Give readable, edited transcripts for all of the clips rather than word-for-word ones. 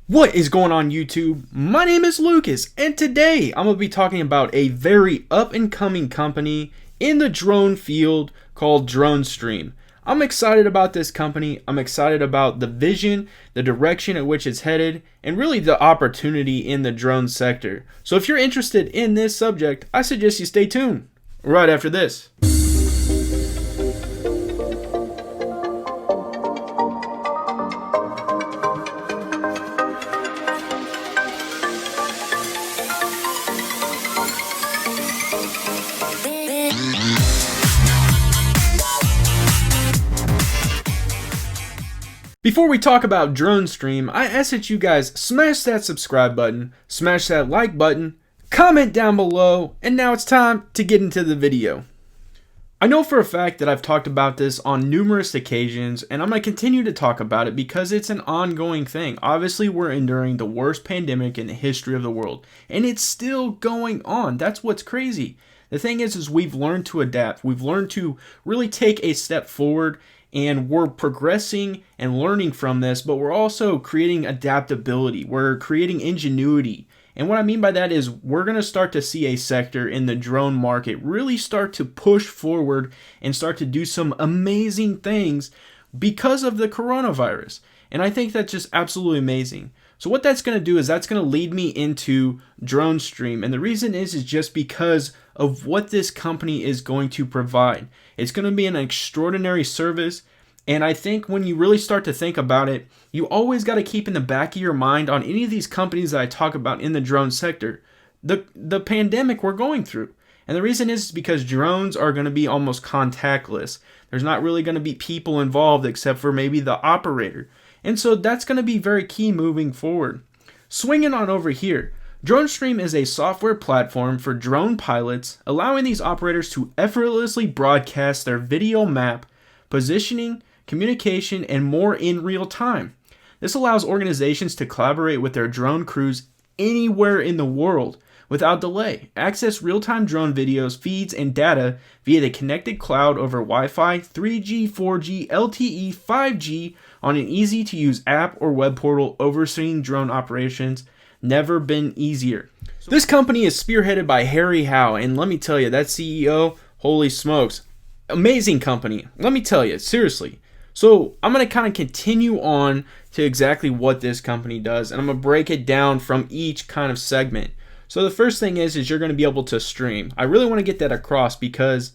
What is going on YouTube? My name is Lucas and today I'm going to be talking about a very up and coming company in the drone field called DRONESTREAM. I'm excited about this company. I'm excited about the vision, the direction at which it's headed, and really the opportunity in the drone sector. So if you're interested in this subject, I suggest you stay tuned right after this. Before we talk about DRONESTREAM, I ask that you guys smash that subscribe button, smash that like button, comment down below, and now it's time to get into the video. I know for a fact that I've talked about this on numerous occasions, and I'm going to continue to talk about it because it's an ongoing thing. Obviously, we're enduring the worst pandemic in the history of the world, and it's still going on. That's what's crazy. The thing is we've learned to adapt. We've learned to really take a step forward, and we're progressing and learning from this, but we're also creating adaptability. We're creating ingenuity. And what I mean by that is we're going to start to see a sector in the drone market really start to push forward and start to do some amazing things because of the coronavirus. And I think that's just absolutely amazing. So what that's going to do is that's going to lead me into DRONESTREAM. And the reason is just because of what this company is going to provide. It's going to be an extraordinary service. And I think when you really start to think about it, you always got to keep in the back of your mind on any of these companies that I talk about in the drone sector, the pandemic we're going through. And the reason is because drones are going to be almost contactless. There's not really going to be people involved except for maybe the operator. And so that's going to be very key moving forward. Swinging on over here, DRONESTREAM is a software platform for drone pilots, allowing these operators to effortlessly broadcast their video map, positioning, communication, and more in real time. This allows organizations to collaborate with their drone crews anywhere in the world without delay, access real-time drone videos, feeds, and data via the connected cloud over Wi-Fi, 3G, 4G, LTE, 5G on an easy-to-use app or web portal. Overseeing drone operations never been easier. This company is spearheaded by Harry Howe, and let me tell you, that CEO, holy smokes, amazing company. Let me tell you, seriously. So I'm going to kind of continue on to exactly what this company does, and I'm going to break it down from each kind of segment. So the first thing is you're going to be able to stream. I really want to get that across because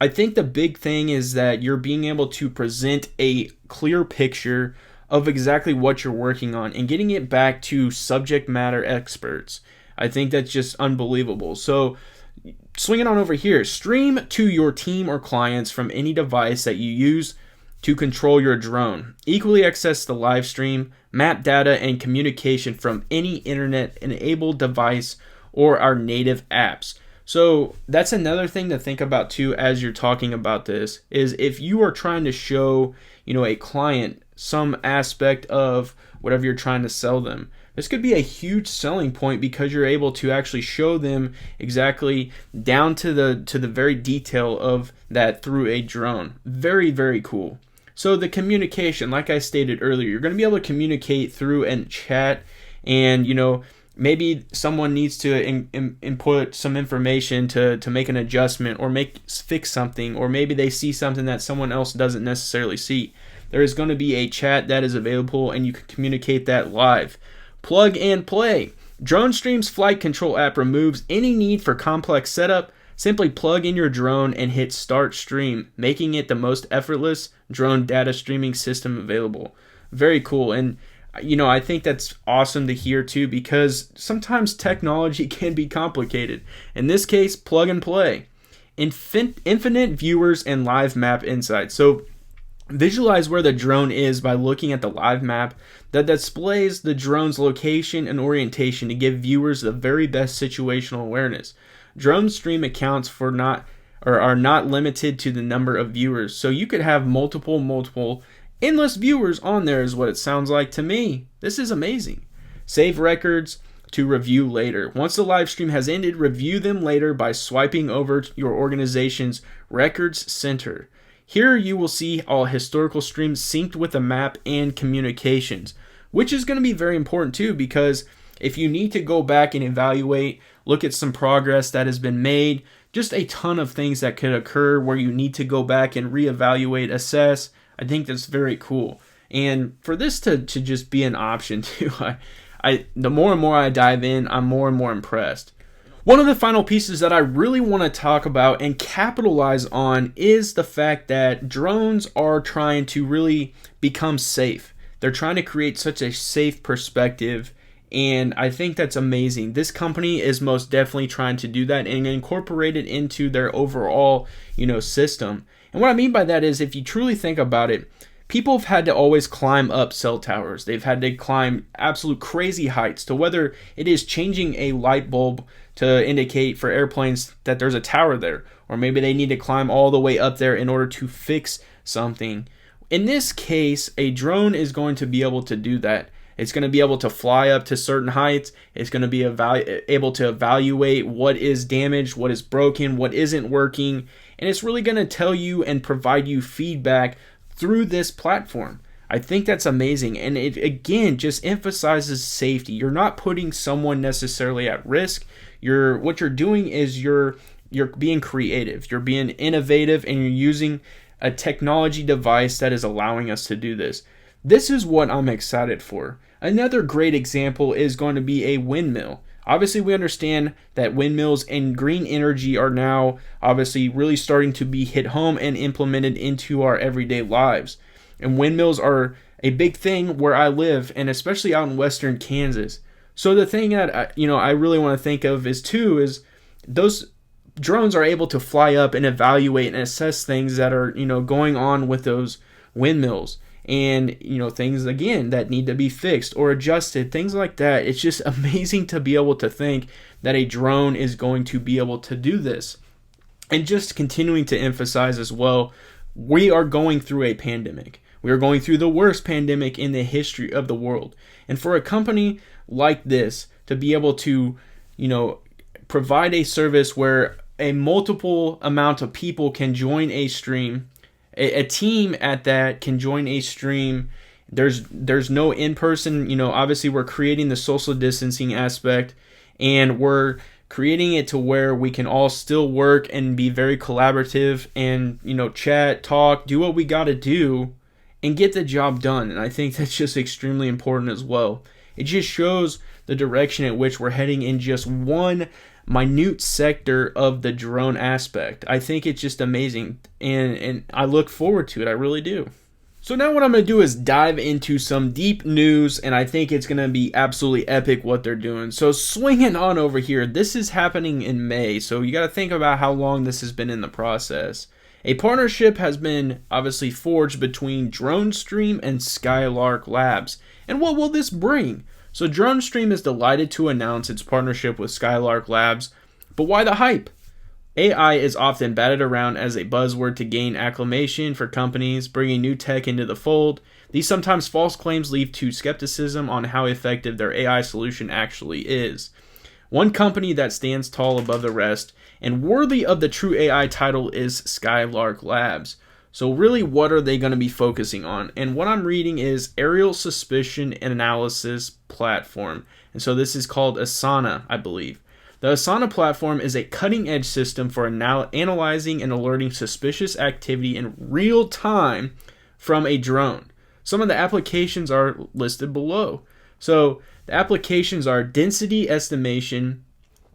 I think the big thing is that you're being able to present a clear picture of exactly what you're working on and getting it back to subject matter experts. I think that's just unbelievable. So swinging on over here, stream to your team or clients from any device that you use to control your drone. Equally access the live stream, map data, and communication from any internet-enabled device or our native apps. So that's another thing to think about too as you're talking about this, is if you are trying to show, a client some aspect of whatever you're trying to sell them. This could be a huge selling point because you're able to actually show them exactly down to the very detail of that through a drone. Very, very cool. So the communication, like I stated earlier, you're going to be able to communicate through a chat, and maybe someone needs to input some information to make an adjustment or fix something, or maybe they see something that someone else doesn't necessarily see. There is going to be a chat that is available, and you can communicate that live. Plug and play. DRONESTREAM's flight control app removes any need for complex setup. Simply plug in your drone and hit start stream, making it the most effortless drone data streaming system available. Very cool. And I think that's awesome to hear too, because sometimes technology can be complicated. In this case, plug and play. Infinite viewers and live map insights. So visualize where the drone is by looking at the live map that displays the drone's location and orientation to give viewers the very best situational awareness. DRONESTREAM accounts for are not limited to the number of viewers, so you could have multiple endless viewers on there is what it sounds like to me. This is amazing. Save records to review later. Once the live stream has ended, review them later by swiping over your organization's records center. Here you will see all historical streams synced with the map and communications. which is going to be very important too, because if you need to go back and evaluate, look at some progress that has been made, just a ton of things that could occur where you need to go back and reevaluate, assess. I think that's very cool. And for this to just be an option too, the more and more I dive in, I'm more and more impressed. One of the final pieces that I really want to talk about and capitalize on is the fact that drones are trying to really become safe. They're trying to create such a safe perspective, and I think that's amazing. This company is most definitely trying to do that and incorporate it into their overall, system. And what I mean by that is, if you truly think about it, people have had to always climb up cell towers. They've had to climb absolute crazy heights, to whether it is changing a light bulb to indicate for airplanes that there's a tower there, or maybe they need to climb all the way up there in order to fix something. In this case, a drone is going to be able to do that. It's going to be able to fly up to certain heights. It's going to be able to evaluate what is damaged, what is broken, what isn't working, and it's really going to tell you and provide you feedback through this platform. I think that's amazing, and it again just emphasizes safety. You're not putting someone necessarily at risk. What you're doing is you're being creative, you're being innovative, and you're using a technology device that is allowing us to do this. This is what I'm excited for. Another great example is going to be a windmill. Obviously, we understand that windmills and green energy are now obviously really starting to be hit home and implemented into our everyday lives. And windmills are a big thing where I live, and especially out in western Kansas. So the thing that I really want to think of is those drones are able to fly up and evaluate and assess things that are going on with those windmills, and things again that need to be fixed or adjusted, things like that. It's just amazing to be able to think that a drone is going to be able to do this. And just continuing to emphasize as well, we are going through a pandemic. We are going through the worst pandemic in the history of the world. And for a company like this to be able to, provide a service where a multiple amount of people can join a stream, a team at that can join a stream. There's no in-person, obviously we're creating the social distancing aspect, and we're creating it to where we can all still work and be very collaborative and, chat, talk, do what we got to do and get the job done. And I think that's just extremely important as well. It just shows the direction at which we're heading in just one minute sector of the drone aspect. I think it's just amazing, and I look forward to it. I really do. So now what I'm going to do is dive into some deep news, and I think it's going to be absolutely epic what they're doing. So swinging on over here, this is happening in May, so you got to think about how long this has been in the process. A partnership has been obviously forged between DRONESTREAM and SkyLark Labs. And what will this bring? So DRONESTREAM is delighted to announce its partnership with SkyLark Labs, but why the hype? AI is often batted around as a buzzword to gain acclamation for companies bringing new tech into the fold. These sometimes false claims lead to skepticism on how effective their AI solution actually is. One company that stands tall above the rest and worthy of the true AI title is SkyLark Labs. So really, what are they going to be focusing on? And what I'm reading is Aerial Suspicion Analysis Platform. And so this is called Asana, I believe. The Asana platform is a cutting-edge system for analyzing and alerting suspicious activity in real time from a drone. Some of the applications are listed below. So the applications are density estimation,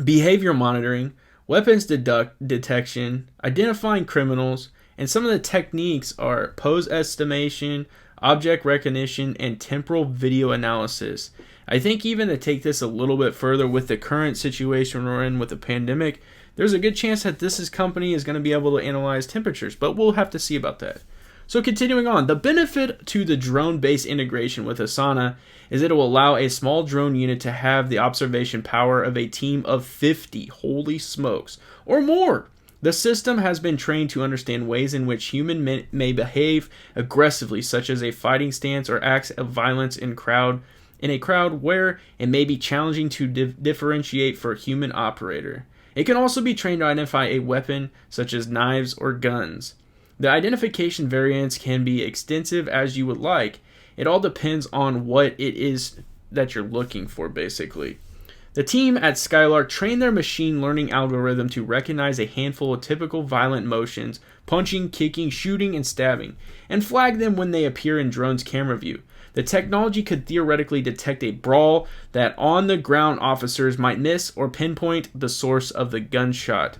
behavior monitoring, weapons detection, identifying criminals, and some of the techniques are pose estimation, object recognition, and temporal video analysis. I think even to take this a little bit further with the current situation we're in with the pandemic, there's a good chance that this company is going to be able to analyze temperatures, but we'll have to see about that. So continuing on, the benefit to the drone-based integration with Asana is that it will allow a small drone unit to have the observation power of a team of 50, holy smokes, or more. The system has been trained to understand ways in which humans may behave aggressively, such as a fighting stance or acts of violence in a crowd where it may be challenging to differentiate for a human operator. It can also be trained to identify a weapon, such as knives or guns. The identification variants can be extensive as you would like, It all depends on what it is that you're looking for, basically. The team at SkyLark trained their machine learning algorithm to recognize a handful of typical violent motions, punching, kicking, shooting, and stabbing, and flag them when they appear in drone's camera view. The technology could theoretically detect a brawl that on-the-ground officers might miss or pinpoint the source of the gunshot.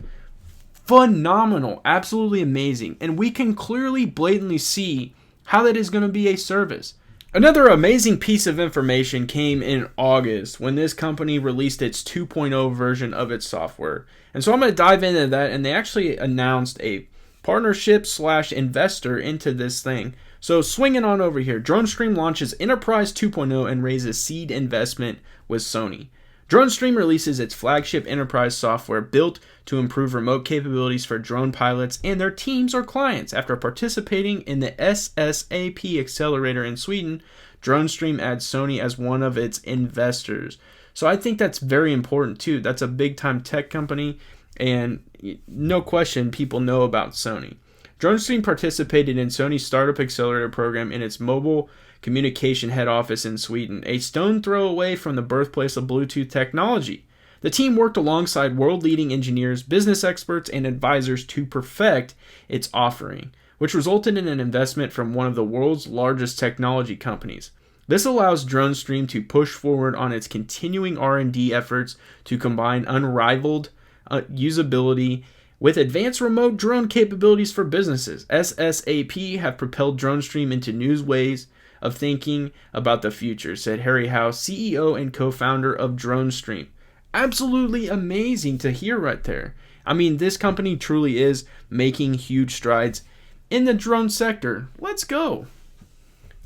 Phenomenal, absolutely amazing, and we can clearly, blatantly see how that is going to be a service. Another amazing piece of information came in August when this company released its 2.0 version of its software. And so I'm going to dive into that, and they actually announced a partnership / investor into this thing. So swinging on over here, DRONESTREAM launches Enterprise 2.0 and raises seed investment with Sony. DRONESTREAM releases its flagship enterprise software built to improve remote capabilities for drone pilots and their teams or clients. After participating in the SSAP accelerator in Sweden, DRONESTREAM adds Sony as one of its investors. So I think that's very important too. That's a big time tech company, and no question people know about Sony. DRONESTREAM participated in Sony's startup accelerator program in its mobile communication head office in Sweden, a stone throw away from the birthplace of Bluetooth technology. The team worked alongside world-leading engineers, business experts, and advisors to perfect its offering, which resulted in an investment from one of the world's largest technology companies. This allows DRONESTREAM to push forward on its continuing R&D efforts to combine unrivaled usability with advanced remote drone capabilities for businesses. SSAP have propelled DRONESTREAM into new ways of thinking about the future, said Harry Howe, CEO and co-founder of DRONESTREAM. Absolutely amazing to hear right there. I mean, this company truly is making huge strides in the drone sector. Let's go.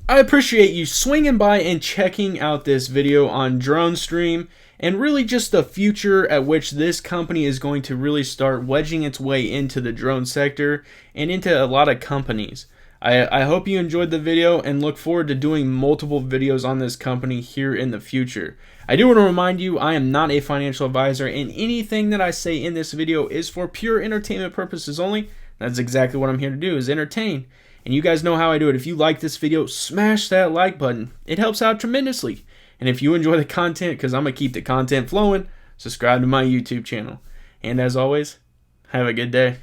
I appreciate you swinging by and checking out this video on DRONESTREAM, and really just the future at which this company is going to really start wedging its way into the drone sector and into a lot of companies. I hope you enjoyed the video and look forward to doing multiple videos on this company here in the future. I do want to remind you, I am not a financial advisor, and anything that I say in this video is for pure entertainment purposes only. That's exactly what I'm here to do, is entertain. And you guys know how I do it. If you like this video, smash that like button. It helps out tremendously. And if you enjoy the content, because I'm going to keep the content flowing, subscribe to my YouTube channel. And as always, have a good day.